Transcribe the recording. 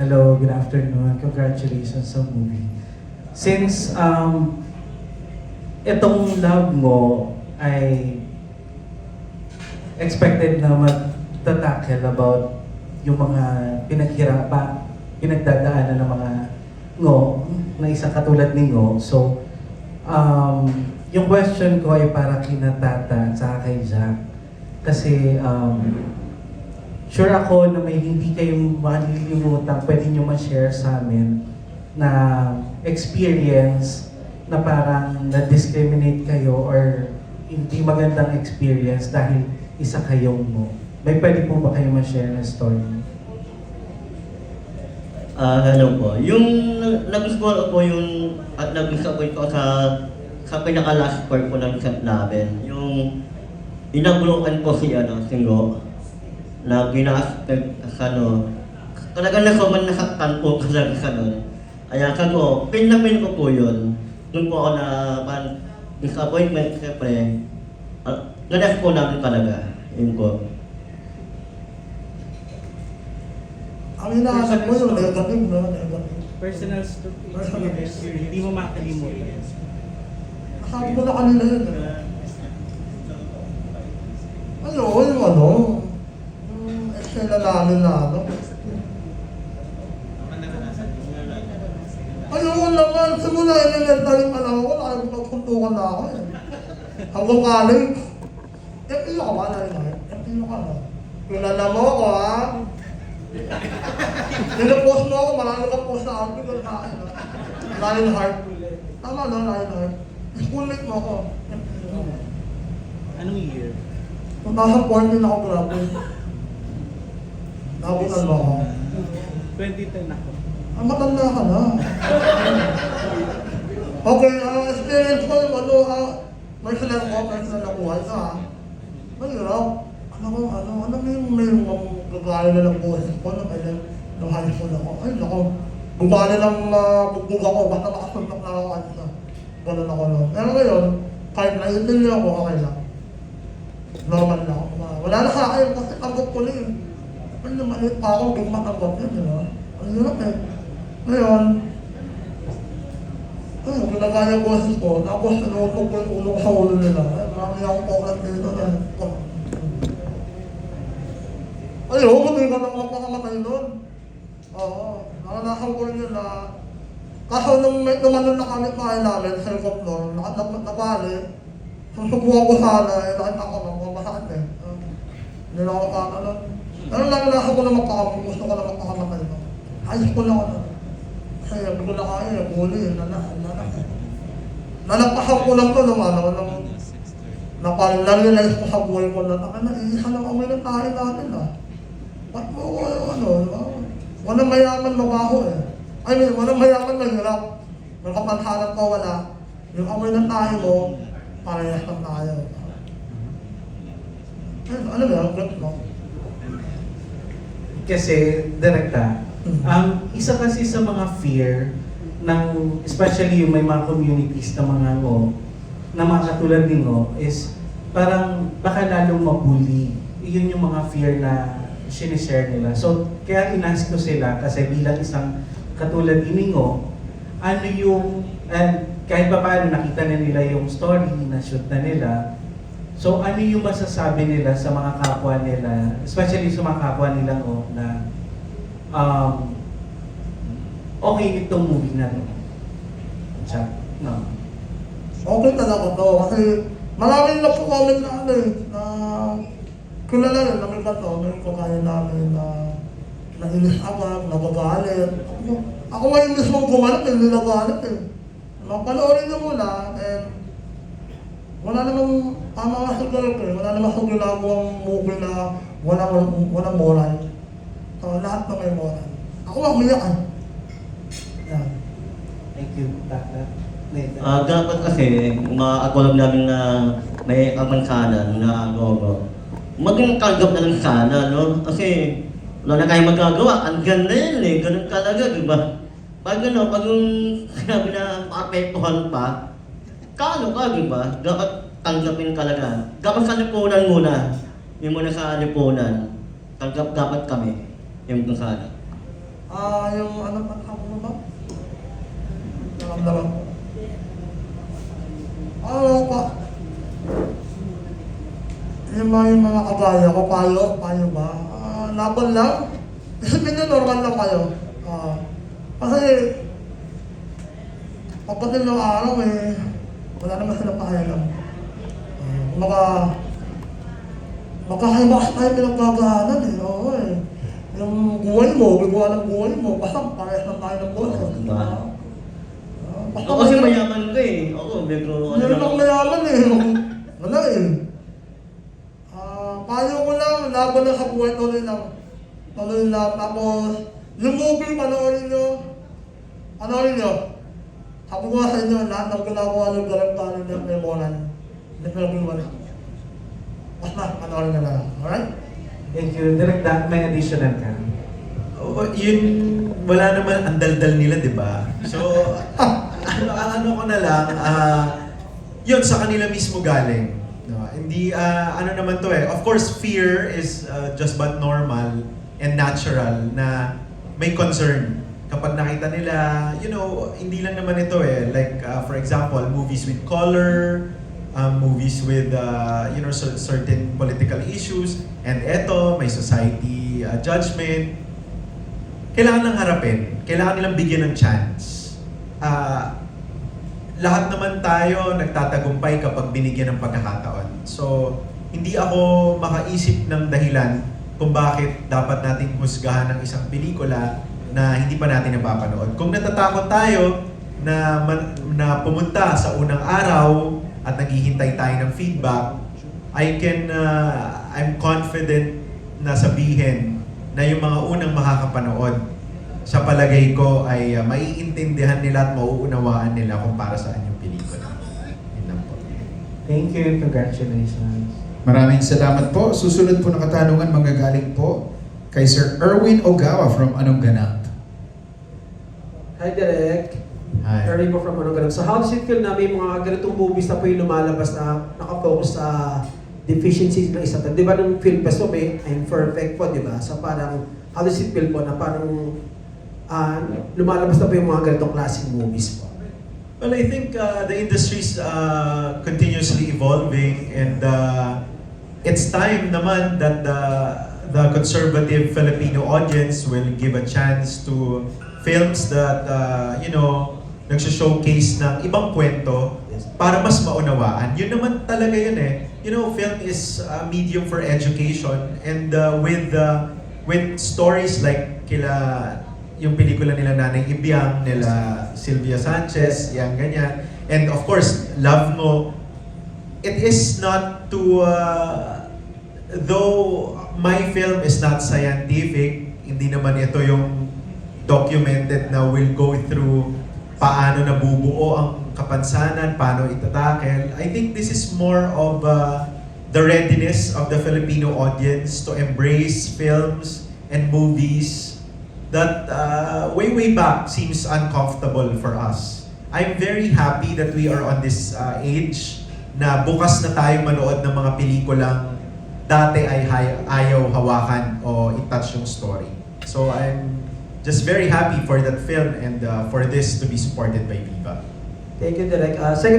Hello, good afternoon. Congratulations sa movie. Since itong love mo ay expected na magtatackle about yung mga pinagdadaanan ng mga ngo, na isang katulad ni Ngo. So, yung question ko ay para kina Tata at saka kay Jack. Kasi, sure ako na may hindi kayong malilimutan, pwede nyo ma-share sa amin na experience na parang na-discriminate kayo or hindi magandang experience dahil isa kayong mo. May pwede po ba kayo ma-share na story? Ano po, yung nagustuhan ko po yung at nagustuhan ko ito sa pinaka-last part po ng set namin. Yung inagulukan ko si Ngo na gina-aspect sa talagang nasaktan po talaga sa nun. Kaya sabi ko, pin ko po yun. Doon po ako na disappointment, siyempre, nadas po namin talaga. Yun po. Ang hinahanap mo yung negative, no? Negative. Personal experience, hindi mo makalimutan. Sabi ko na kanina yun. Yung eksena namin na Ayoko naman, simula elementary pa lang ako, nakapagpuntukan na ako eh. Hanggang college, pino ka ba, nanay? Pino ka na. Kilala mo ako, ha? Nilapost mo ako, marami ka post sa akin, pero sa akin, Lionheart. Tama no, Lionheart. Schoolmate mo ako. Anong year? Kung nasa 14 ako, grabe. Nabutan mo ako. 2010 ako. Matanda ka na. Okay, experience ko yung personal nakuha ka. Mahirap. Alam mo yung may gagaya na ng boses ko nung high school ako. Ay, naku. Gagaya lang bugbog ako, basta nakasuntok na ako kanina. Ganun ako nun. Pero ngayon, kahit naiintindihan ako, okay lang. Normal na ako. Wala na sa akin kasi tanggap ko na yun. Ano maliit pa ako, hindi ko matanggap yun, di ba? Ang hirap eh. Ngayon, ginagaya yung boses ko, tapos inuutok ko yung ulo ko sa ulo nila. Marami akong paulat dito na. Ayoko, hindi ka nang magpakamatay nun. Oo, nakanasan ko rin yun na. Kaso nung lumanon na kami kain namin sa helicopter, nakabali, susubukan ko sana, nakita ko lang, masakit eh. Hindi na ako nakakanon. Pero naranasan ko na magpakamatay, gusto ko na magpakamatay no. Ayos ko na ako nun. Kasi hindi ko na kaya, huli, nalagpasan ko lang to nung narealize ko sa buhay ko na iisa lang kami ng tayo natin Ba't mo walang mayaman mabaho eh. I mean, walang mayaman mahirap. May kapansanan ko wala. Yung amoy ng tayo mo, parehas ng tayo. Ano ba yung grip mo? Kasi, direkta, isa kasi sa mga fear ng, especially yung may mga communities na mga Ngo, na mga katulad ni Ngo, is parang baka lalong mabully. Yun yung mga fear na sinishare nila. So, kaya inask ko sila kasi bilang isang katulad ni Ngo, ano yung, kahit pa paano nakita na nila yung story, na-shoot na nila, so ano yung masasabi nila sa mga kapwa nila, especially sa mga kapwa nila Ngo, na okay itong movie na to. Check. No. Okay talaga to kasi maraming na po comment na kilala rin namin ba to, may kagaya namin na nainis agad, nagagalit. Ako ngayon mismo gumalit, hindi nagalit eh. Panoorin nyo muna, and wala namang tama nga sa girlfriend, wala namang sa ginagawang movie na walang moral. So lahat na may moral. Ako umiyak eh. Yan. Thank you, Tata. Dapat kasi, maakulam namin na may kamansanan na maging tanggap na lang sana, no? Kasi wala na kayo magagawa, ang ganda yun eh, ganun talaga, di ba? Pag pag yung sinabi na maapektuhan pa, kano ka, di ba? Dapat tanggapin talaga. Dapat sa lipunan muna, yung muna sa lipunan, tanggap dapat kami, yung kung sana. Yung ano pa mo ba? Nakamdaman ko. Ano pa? Yung mga kabaya ko, payo ba? Laban lang. Isipin nyo, normal lang kayo. Kasi, pagdating ng araw wala naman silang pakialam. Makahalimakas tayo pinagkagaanan Oo Yung buhay mo, bigwa ng buhay mo, basta parehas lang tayo ng buhay. Diba? Ako kasi mayaman ko Ako, medyo Meron akong mayaman Wala payo ko lang, laban lang sa buhay, tuloy lang. Tapos, yung movie, panoorin nyo. Sabi ko sa inyo, lahat ng ginagawa ng Garantano ng Memoran. Wala. Basta, panoorin na lang. Alright? Thank you. Direct that, may additional ka. Yun, wala naman ang daldal nila, di ba? So, ano ko na lang, yun, sa kanila mismo galing. No? Hindi, ano naman to Of course, fear is just but normal and natural na may concern. Kapag nakita nila, hindi lang naman ito Like, for example, movies with color, movies with, certain political issues, and eto, may society judgment. Kailangan lang harapin. Kailangan nilang bigyan ng chance. Lahat naman tayo nagtatagumpay kapag binigyan ng pagkakataon. So, hindi ako makaisip ng dahilan kung bakit dapat nating husgahan ng isang pelikula na hindi pa natin napapanood. Kung natatakot tayo na pumunta sa unang araw at naghihintay tayo ng feedback, I'm confident na sabihin na yung mga unang makakapanood, sa palagay ko ay maiintindihan nila at mauunawaan nila kung para saan yung pelikula. Yun lang po. Thank you. Congratulations. Maraming salamat po. Susunod po na katanungan manggagaling po kay Sir Erwin Ogawa from Anong Ganap. Hi, Direk. Hi. Erwin po from Anong Ganap. So how does it feel na may mga ganitong movies na po yung lumalabas na nakafocus sa deficiencies ng isa? Di ba nung film fest po may I'm Perfect po, di ba? So parang, how does it feel po na parang lumalabas na po yung mga ganitong klaseng movies po? Well, I think the industry's continuously evolving, and it's time naman that the conservative Filipino audience will give a chance to films that, nagsho-showcase ng ibang kwento para mas maunawaan. Yun naman talaga yun film is a medium for education, and with stories like yung pelikula nila Nanay Ibiang, nila Sylvia Sanchez, yang ganyan. And of course, Love Mo, it is not to, though my film is not scientific, hindi naman ito yung documented na will go through paano nabubuo ang kapansanan, paano itatakel. I think this is more of the readiness of the Filipino audience to embrace films and movies that way back seems uncomfortable for us. I'm very happy that we are on this age na bukas na tayo manood ng mga pelikulang dati ay ayaw hawakan o i-touch yung story. So I'm just very happy for that film and for this to be supported by Viva. Thank you, Direk. Second